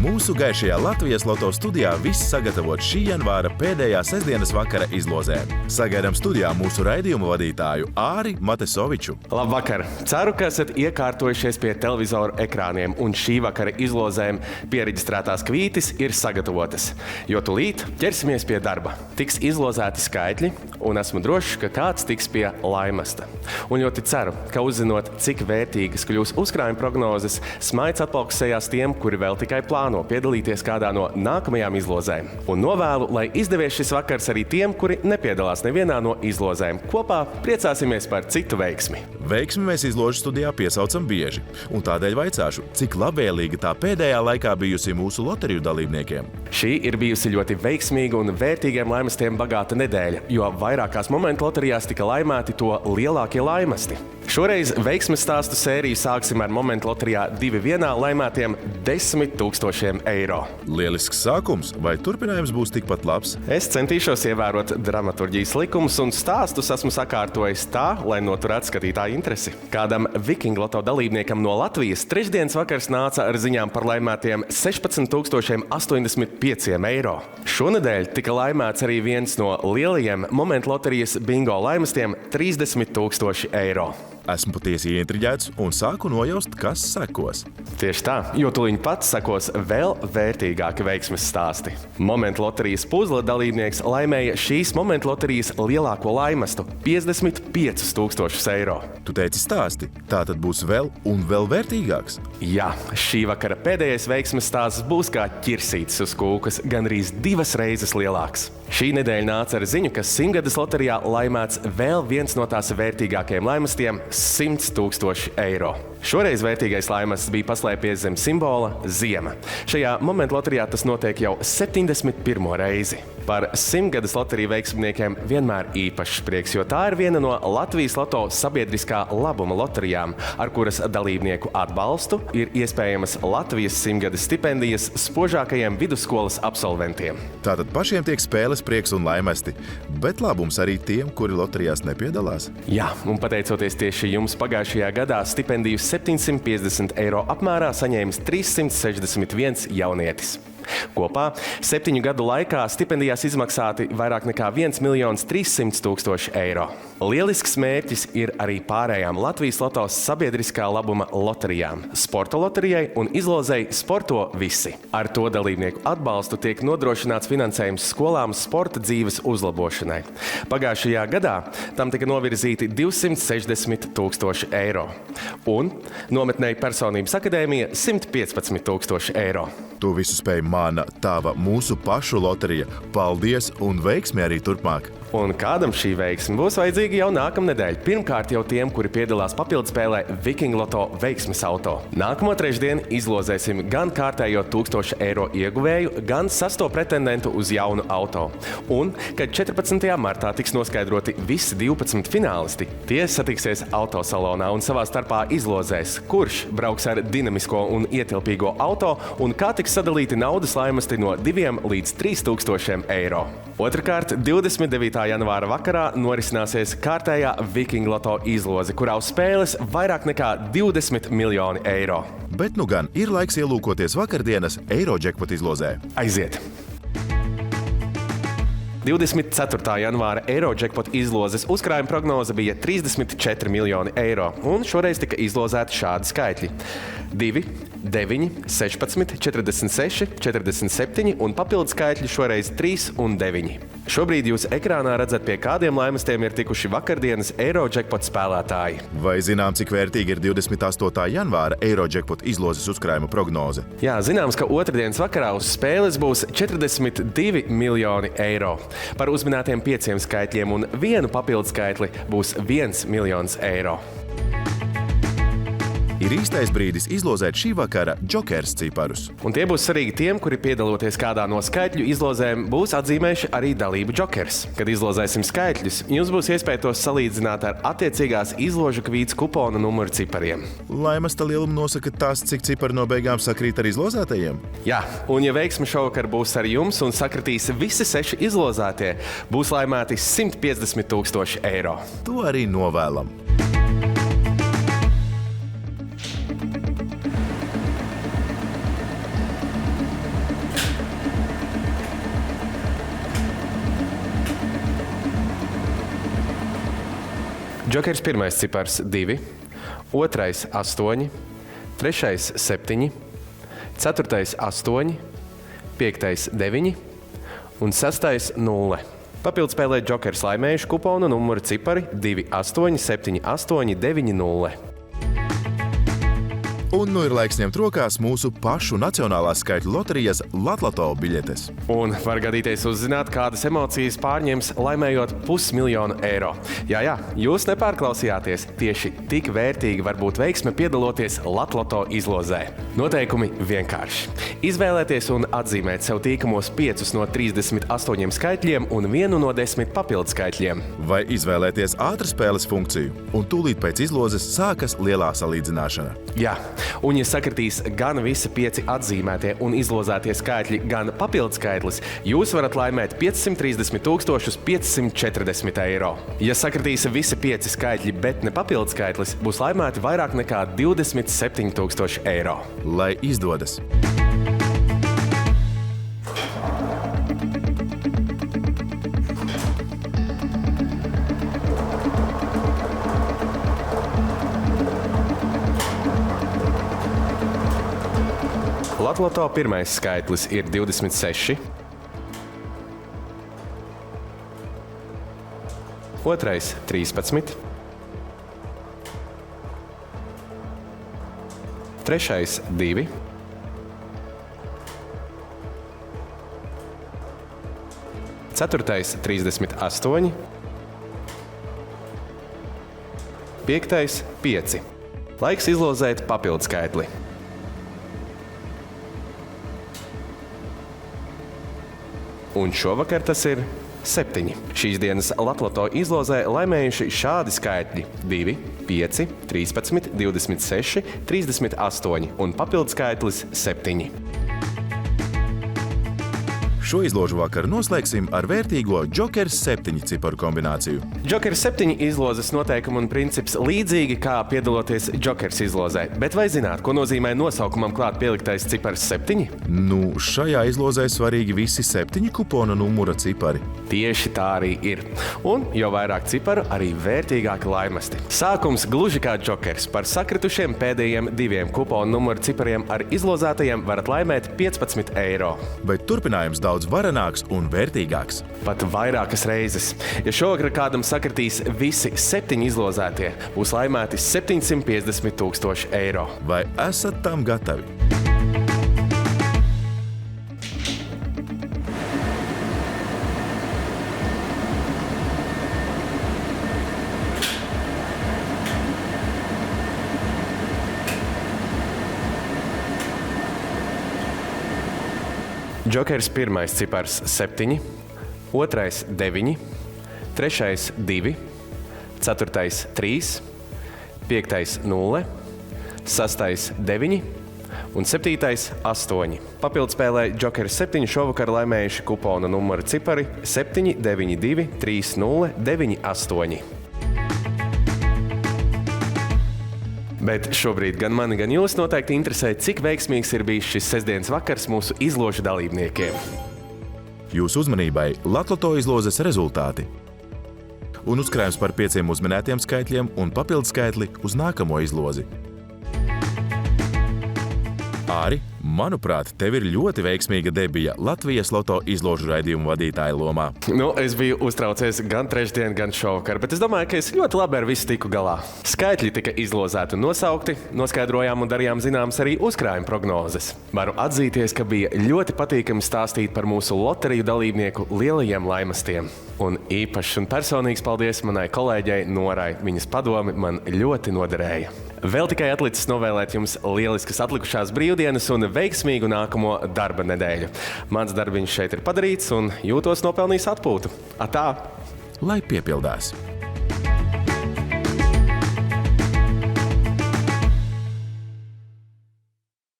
Mūsu gaišajā Latvijas Loto studijā viss sagatavots šī janvāra pēdējā sestdienas vakara izlozēm. Sagaidām studijā mūsu raidījumu vadītāju Āri Matesoviču. Labvakar! Ceru, ka esat iekārtojušies pie televizoru ekrāniem un šī vakara izlozēm piereģistrētās kvītis ir sagatavotas. Jo tūlīt ķersimies pie darba. Tiks izlozēti skaitļi un esmu drošs, ka kāds tiks pie laimasta. Un ļoti ceru, ka uzzinot, cik vērtīgas kļūs uzkrājuma prognozes, smaids atplauksējās tiem, kuri vēl tikai plāno piedalīties kādā no nākamajām izlozēm. Un novēlu, lai izdevies šis vakars arī tiem, kuri nepiedalās nevienā no izlozēm. Kopā priecāsimies par citu veiksmi. Veiksmi mēs izložu studijā piesaucam bieži, un tādēļ vaicāšu, cik labvēlīga tā pēdējā laikā bijusi mūsu loteriju dalībniekiem. Šī ir bijusi ļoti veiksmīga un vērtīgiem laimastiem bagāta nedēļa, jo vairākās momentu loterijās tika laimēti to lielākie laimasti. Šoreiz veiksmes stāstu sēriju sāksim ar momentu loterijā 2-1 laimētiem 10 000 eiro. Lielisks sākums, vai turpinājums būs tikpat labs? Es centīšos ievērot dramaturģijas likumus un stāstus esmu sakārtojis tā, lai noturētu skatītāju interesi. Kādam Viking Loto dalībniekam no Latvijas trešdienas vakars nāca ar ziņām par laimētiem 16 085 eiro. Šonedēļ tika laimēts arī viens no lielajiem momentu loterijas bingo laimastiem 30 000 eiro. Esmu patiesi ieintriģēts un sāku nojaust, kas sekos. Tieši tā, jo tuliņ pats sekos vēl vērtīgāki veiksmes stāsti. Momentu loterijas puzle dalībnieks laimēja šīs momentu loterijas lielāko laimastu – 55 000 eiro. Tu teici stāsti, tā tad būs vēl un vēl vērtīgāks? Jā, šī vakara pēdējais veiksmes stāsts būs kā ķirsītis uz kūkas, gandrīz 2 reizes lielāks. Šī nedēļa nāca ar ziņu, ka simtgades loterijā laimēts vēl viens no tās vērtīgākajiem laimastiem – 100 000 eiro. Šoreiz vērtīgais laimasts bija paslēpies zem simbola Ziema. Šajā momentu loterijā tas notiek jau 71. reizi. Par simtgades loteriju veiksmniekiem vienmēr īpašs prieks, jo tā ir viena no Latvijas Loto sabiedriskā labuma loterijām, ar kuras dalībnieku atbalstu ir iespējamas Latvijas simtgades stipendijas spožākajiem vidusskolas absolventiem. Tātad pašiem tiek spēles prieks un laimesti, bet labums arī tiem, kuri loterijās nepiedalās? Jā, un pateicoties tieši jums pagājušajā gadā stipendiju 750 eiro apmērā saņēmis 361 jaunietis. Kopā 7 gadu laikā stipendijās izmaksāti vairāk nekā 1 300 000 eiro. Lielisks mērķis ir arī pārējām Latvijas Loto sabiedriskā labuma loterijām. Sporta loterijai un izlozei Sporto visi. Ar to dalībnieku atbalstu tiek nodrošināts finansējums skolām sporta dzīves uzlabošanai. Pagājušajā gadā tam tika novirzīti 260 000 eiro. Un nometnei Personības akadēmija 115 000 eiro. To visu spēj mana, tava, mūsu pašu loterija. Paldies un veiksmi arī turpmāk! Un kādam šī veiksme būs vajadzīga jau nākamnedēļ. Pirmkārt jau tiem, kuri piedalās papildspēlē Viking Loto veiksmes auto. Nākamo trešdienu izlozēsim gan kārtējo 1000 eiro ieguvēju, gan 6. pretendentu uz jaunu auto. Un, kad 14. martā tiks noskaidroti visi 12 finālisti, tie satiksies autosalonā un savā starpā izlozēs, kurš brauks ar dinamisko un ietilpīgo auto un kā tiks sadalīti naudas laimasti no 2 līdz 3000 eiro. Otrakārt, 29. janvāra vakarā norisināsies kārtējā Viking Loto izloze, kurā uz spēles vairāk nekā 20 miljoni eiro. Bet nu gan ir laiks ielūkoties vakardienas Eirojackpot izlozē. Aiziet! 24. janvāra Eirojackpot izlozes uzkrājuma prognoze bija 34 miljoni eiro, un šoreiz tika izlozēti šādi skaitļi: 2, 9, 16, 46, 47 un papildu skaitļi šoreiz 3 un 9. Šobrīd jūs ekrānā redzat, pie kādiem laimastiem ir tikuši vakardienas Eirojackpot spēlētāji. Vai zinām, cik vērtīga ir 28. janvāra Eirojackpot izlozes uzkrājuma prognoze? Jā, zināms, ka otrdienas vakarā uz spēles būs 42 miljoni eiro. Par uzminētiem 5 skaitļiem un 1 papildu skaitli būs 1 miljons eiro. Ir īstais brīdis izlozēt šī vakara Jokers ciparus. Un tie būs svarīgi tiem, kuri piedaloties kādā no skaitļu izlozēm, būs atzīmējuši arī dalību Jokers. Kad izlozēsim skaitļus, jums būs iespēja tos salīdzināt ar attiecīgās izložu kvītas kupona numuru cipariem. Laimasta lielumu nosaka tas, cik cipari no beigām sakrīt ar izlozētajiem? Jā, un ja veiksme šovakar būs ar jums un sakritīs visi 6 izlozētie, būs laimēti 150 000 eiro. To arī novēlam. Džokers pirmais cipars 2, otrais 8, trešais 7, ceturtais 8, piektais 9 un sestais 0. Papildspēlē Džokers laimējuši kuponu numuru cipari 287890. Un nu ir laiks ņemt rokās mūsu pašu nacionālās skaitļu loterijas Latloto biļetes. Un var gadīties uzzināt, kādas emocijas pārņems laimējot $500 000. Jā, jūs nepārklausījāties. Tieši tik vērtīgi var būt veiksme piedaloties Latloto izlozē. Noteikumi vienkārši. Izvēlēties un atzīmēt sev tīkamos 5 no 38 skaitļiem un 1 no 10 papildu skaitļiem. Vai izvēlēties ātrspēles funkciju, un tūlīt pēc izlozes sākas lielā salīdzināšana. Jā. Un, ja sakritīs gan visi 5 atzīmētie un izlozētie skaitļi, gan papildu skaitlis, jūs varat laimēt $530 540. Ja sakritīs visi 5 skaitļi, bet ne papildu skaitlis, būs laimēti vairāk nekā $27 000. Lai izdodas! Latloto pirmais skaitlis ir 26, otrais 13, trešais 2, ceturtais 38, piektais 5. Laiks izlozēt papildu skaitli. Un šovakar tas ir 7. Šīs dienas Latloto izlozē laimējuši šādi skaitļi – 2, 5, 13, 26, 38 un papildu skaitlis 7. Šo izložu vakaru noslēgsim ar vērtīgo Džokers 7 ciparu kombināciju. Džokers 7 izlozes noteikumi un princips līdzīgi kā piedaloties Džokers izlozē. Bet vai zināt, ko nozīmē nosaukumam klāt pieliktais cipars 7? Nu, šajā izlozē svarīgi visi 7 kupona numura cipari. Tieši tā arī ir. Un jo vairāk ciparu, arī vērtīgāki laimesti. Sākums gluži kā Džokers. Par sakritušiem pēdējiem 2 kuponu numuru cipariem ar izlozētajiem varat laimēt €15. Bet turpinājums daudz varenāks un vērtīgāks. Pat vairākas reizes. Ja šovakar kādam sakritīs visi 7 izlozētie, būs laimēti $750 000. Vai esat tam gatavi? Džokers pirmais cipars 7, otrais 9, trešais 2, ceturtais 3, piektais 0, sastais 9 un septītais 8. Papildspēlē Džokers 7 šovakar laimējuši kupona numura cipari 792 30 98. Bet šobrīd gan mani, gan jūs noteikti interesē, cik veiksmīgs ir bijis šis sestdienas vakars mūsu izložu dalībniekiem. Jūsu uzmanībai Latloto izlozes rezultāti. Un uzkrājums par 5 uzminētiem skaitļiem un papildu skaitli uz nākamo izlozi. Āri, manuprāt, tev ir ļoti veiksmīga debija Latvijas Loto izložu raidījumu vadītāja lomā. Es biju uztraucies gan trešdien, gan šovakar, bet es domāju, ka es ļoti labi ar visu tiku galā. Skaitļi tika izlozēti un nosaukti, noskaidrojām un darījām zināmas arī uzkrājuma prognozes. Varu atzīties, ka bija ļoti patīkami stāstīt par mūsu loteriju dalībnieku lielajiem laimestiem. Un īpašs un personīgs paldies manai kolēģei Norai. Viņas padomi man ļoti noderēja. Vēl tikai atlicis novēlēt jums lieliskas atlikušās brīvdienas un veiksmīgu nākamo darba nedēļu. Mans darbiņš šeit ir padarīts un jūtos nopelnījis atpūtu. Atā! Lai piepildās!